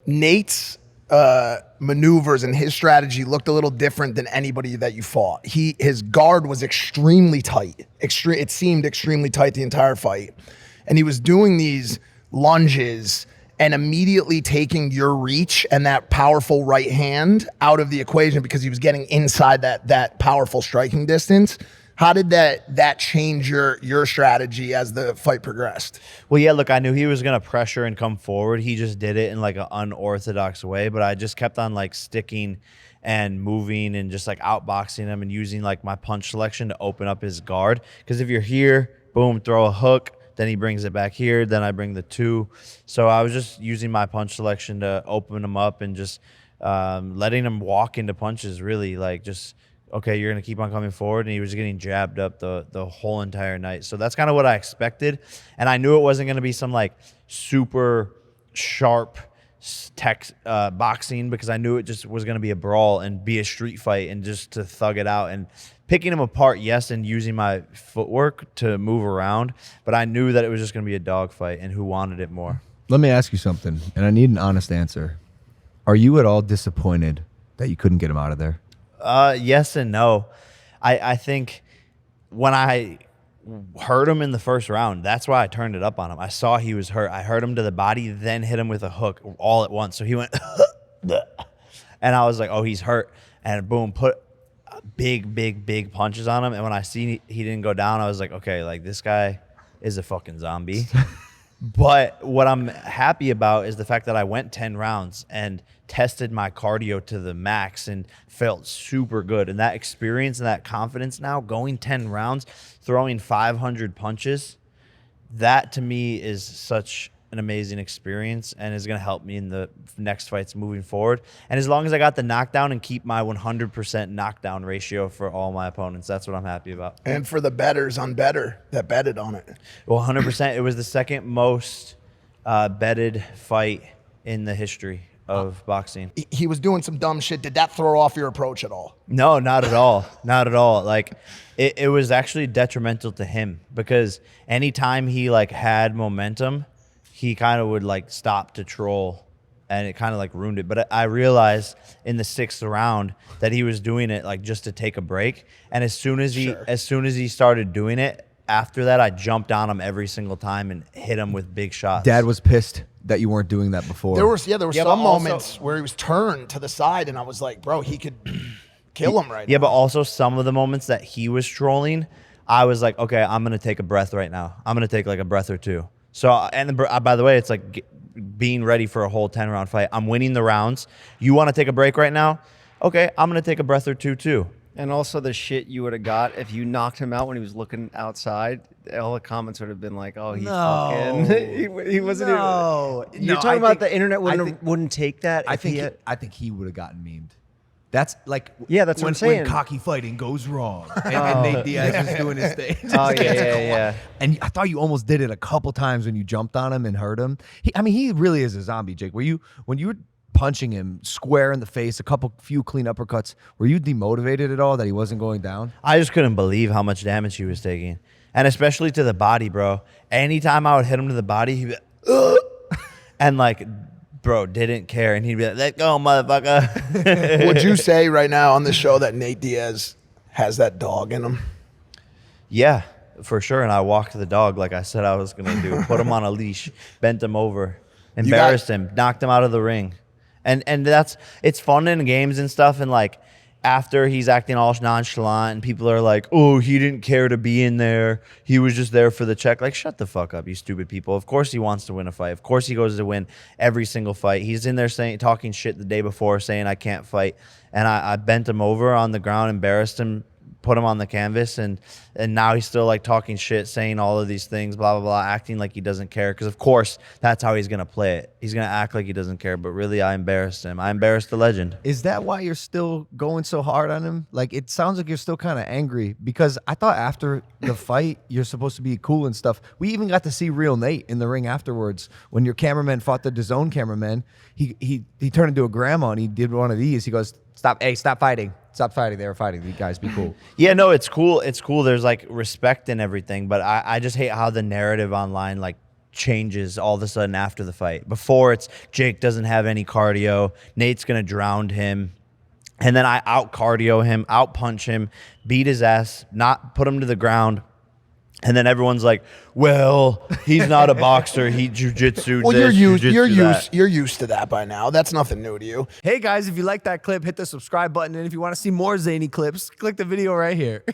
Nate's maneuvers and his strategy looked a little different than anybody that you fought. His guard was extremely tight. It seemed extremely tight the entire fight. And he was doing these lunges and immediately taking your reach and that powerful right hand out of the equation because he was getting inside that powerful striking distance. How did that change your strategy as the fight progressed? Well, yeah, look, I knew he was going to pressure and come forward. He just did it in like an unorthodox way, but I just kept on like sticking and moving and just like outboxing him and using like my punch selection to open up his guard. Because if you're here, boom, throw a hook, then he brings it back here, then I bring the two. So I was just using my punch selection to open him up and just letting him walk into punches, really, like just, okay, you're going to keep on coming forward, and he was getting jabbed up the whole entire night. So that's kind of what I expected, and I knew it wasn't going to be some, like, super sharp boxing because I knew it just was going to be a brawl and be a street fight and just to thug it out. And picking him apart, yes, and using my footwork to move around, but I knew that it was just going to be a dog fight and who wanted it more. Let me ask you something, and I need an honest answer. Are you at all disappointed that you couldn't get him out of there? Yes and no. I think when I heard him in the first round, that's why I turned it up on him. I saw he was hurt. I heard him to the body, then hit him with a hook all at once. So he went, and I was like, oh, he's hurt. And boom, put big punches on him. And when I see he didn't go down, I was like, okay, like this guy is a fucking zombie. But what I'm happy about is the fact that I went 10 rounds and tested my cardio to the max and felt super good. And that experience and that confidence now, going 10 rounds, throwing 500 punches, that to me is such an amazing experience and is going to help me in the next fights moving forward. And as long as I got the knockdown and keep my 100% knockdown ratio for all my opponents, that's what I'm happy about. And for the bettors on Better that betted on it. Well, 100%. It was the second most betted fight in the history of boxing. He was doing some dumb shit. Did that throw off your approach at all? No, not at all. Not at all. Like it was actually detrimental to him because anytime he like had momentum, he kind of would like stop to troll, and it kind of like ruined it. But I realized in the 6th round that he was doing it like just to take a break. And as soon as he started doing it, after that, I jumped on him every single time and hit him with big shots. Dad was pissed that you weren't doing that before. There were some moments where he was turned to the side, and I was like, bro, he could kill him right now. Yeah, but also some of the moments that he was trolling, I was like, okay, I'm going to take a breath right now. I'm going to take like a breath or two. So, and by the way, it's like being ready for a whole 10-round fight. I'm winning the rounds. You want to take a break right now? Okay, I'm going to take a breath or two too. And also the shit you would have got if you knocked him out when he was looking outside. All the comments would have been like, "Oh, fucking he wasn't." No, You're talking about the internet wouldn't take that. I think he would have gotten memed. That's like that's what I'm saying. When cocky fighting goes wrong, and Nate Diaz is doing his thing. Oh yeah. And I thought you almost did it a couple times when you jumped on him and hurt him. He really is a zombie, Jake. When you were punching him square in the face, few clean uppercuts, were you demotivated at all that he wasn't going down? I just couldn't believe how much damage he was taking, and especially to the body, bro. Anytime I would hit him to the body, he'd be like, ugh! And like, bro, didn't care, and he'd be like, "Let go, motherfucker." Would you say right now on the show that Nate Diaz has that dog in him? Yeah, for sure. And I walked the dog like I said I was gonna do. Put him on a leash, bent him over, embarrassed him, knocked him out of the ring. And it's fun in games and stuff, and like after he's acting all nonchalant and people are like, oh, he didn't care to be in there, he was just there for the check. Like, shut the fuck up, you stupid people. Of course he wants to win a fight. Of course he goes to win every single fight. He's in there talking shit the day before, saying I can't fight, and I bent him over on the ground, embarrassed him, put him on the canvas, and now he's still like talking shit, saying all of these things, blah blah blah, acting like he doesn't care, because of course that's how he's gonna play it. He's gonna act like he doesn't care, but really I embarrassed him. I embarrassed the legend. Is that why you're still going so hard on him? Like, it sounds like you're still kind of angry, because I thought after the fight you're supposed to be cool and stuff. We even got to see real Nate in the ring afterwards when your cameraman fought the DAZN cameraman. He turned into a grandma and he did one of these. He goes, stop fighting. Stop fighting. They were fighting. You guys be cool. Yeah, no, it's cool. It's cool. There's like respect and everything, but I just hate how the narrative online like changes all of a sudden after the fight. Before it's Jake doesn't have any cardio, Nate's gonna drown him. And then I out cardio him, out punch him, beat his ass, not put him to the ground. And then everyone's like, well, he's not a boxer. He jujitsu. Well, this, jujitsu you're used to that by now. That's nothing new to you. Hey guys, if you like that clip, hit the subscribe button. And if you want to see more zany clips, click the video right here.